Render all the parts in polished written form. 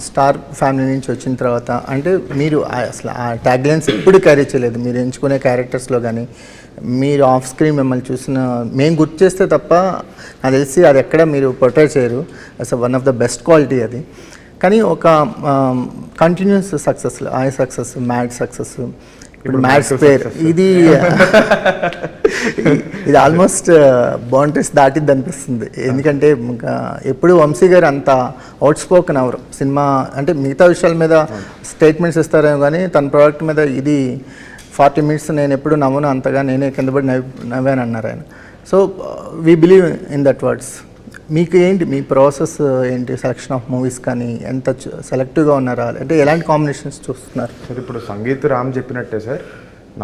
Star family నుంచి వచ్చిన తర్వాత అంటే మీరు అసలు ఆ ట్యాగ్లైన్స్ ఎప్పుడు క్యారీ చేయలేదు. మీరు ఎంచుకునే క్యారెక్టర్స్లో కానీ మీరు ఆఫ్ స్క్రీన్ మిమ్మల్ని చూసిన మేము గుర్తు చేస్తే తప్ప నాకు తెలిసి అది ఎక్కడ మీరు పొట్రే చేయరు. అసలు one of the best quality అది. కానీ ఒక continuous success, I success, mad success, ఇప్పుడు మ్యాడ్ స్క్వేర్, ఇది ఇది ఆల్మోస్ట్ బౌండరీస్ దాటిద్ది అనిపిస్తుంది. ఎందుకంటే ఎప్పుడు వంశీ గారు అంత అవుట్ స్పోకెన్ అవరు. సినిమా అంటే మిగతా విషయాల మీద స్టేట్మెంట్స్ ఇస్తారేమో కానీ తన ప్రోడక్ట్ మీద ఇది 40 minutes నేను ఎప్పుడు నవ్వును అంతగా నేనే కింద పడి నవ్వాను అన్నారు ఆయన. So we believe in that words. మీకు ఏంటి మీ ప్రాసెస్ ఏంటి? సెలెక్షన్ ఆఫ్ మూవీస్ కానీ ఎంత సెలెక్టివ్గా ఉన్నారా, అంటే ఎలాంటి కాంబినేషన్స్ చూస్తున్నారు? సార్ ఇప్పుడు సంగీత్ రామ్ చెప్పినట్టే సార్,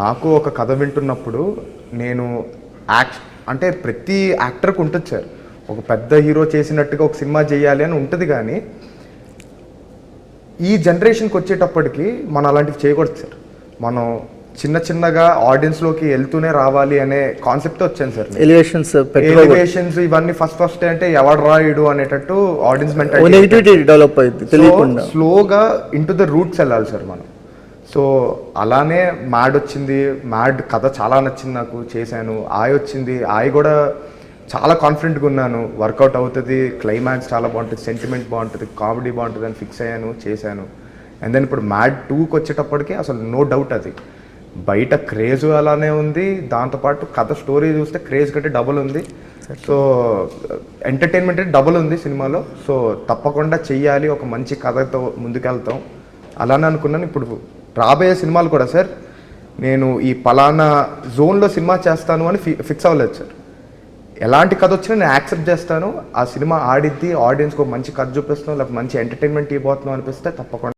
నాకు ఒక కథ వింటున్నప్పుడు నేను అంటే ప్రతి యాక్టర్కి ఉంటుంది సార్, ఒక పెద్ద హీరో చేసినట్టుగా ఒక సినిమా చేయాలి అని ఉంటుంది. కానీ ఈ జనరేషన్కి వచ్చేటప్పటికి మనం అలాంటివి చేయకూడదు సార్. మనం చిన్న చిన్నగా ఆడియన్స్లోకి వెళ్తూనే రావాలి అనే కాన్సెప్ట్ వచ్చాను సార్. ఎలివేషన్స్ ఇవన్నీ ఫస్ట్ అంటే ఎవడు రాయుడు అనేటట్టు ఆడియన్స్ మెంటాలిటీ డెవలప్ అయింది. స్లోగా ఇంటూ ద రూట్స్ వెళ్ళాలి సార్ మనం. సో అలానే మ్యాడ్ వచ్చింది, మ్యాడ్ కథ చాలా నచ్చింది నాకు, చేశాను. ఆయ్ వచ్చింది, ఆయ్ కూడా చాలా కాన్ఫిడెంట్గా ఉన్నాను, వర్కౌట్ అవుతుంది, క్లైమాక్స్ చాలా బాగుంటుంది, సెంటిమెంట్ బాగుంటుంది, కామెడీ బాగుంటుంది అని ఫిక్స్ అయ్యాను, చేశాను. అండ్ దెన్ ఇప్పుడు మ్యాడ్ 2కి వచ్చేటప్పటికి అసలు నో డౌట్ అది బయట క్రేజ్ అలానే ఉంది, దాంతోపాటు కథ స్టోరీ చూస్తే క్రేజ్ కంటే డబుల్ ఉంది. సో ఎంటర్టైన్మెంట్ డబుల్ ఉంది సినిమాలో. సో తప్పకుండా చెయ్యాలి, ఒక మంచి కథతో ముందుకెళ్తాం అలానే అనుకున్నాను. ఇప్పుడు రాబోయే సినిమాలు కూడా సార్ నేను ఈ పలానా జోన్లో సినిమా చేస్తాను అని ఫిక్స్ అవ్వలేదు సార్. ఎలాంటి కథ వచ్చినా నేను యాక్సెప్ట్ చేస్తాను. ఆ సినిమా ఆడిద్ది, ఆడియన్స్కి ఒక మంచి కథ చూపిస్తాం, లేకపోతే మంచి ఎంటర్టైన్మెంట్ ఇవ్వబోతున్నాం అనిపిస్తే తప్పకుండా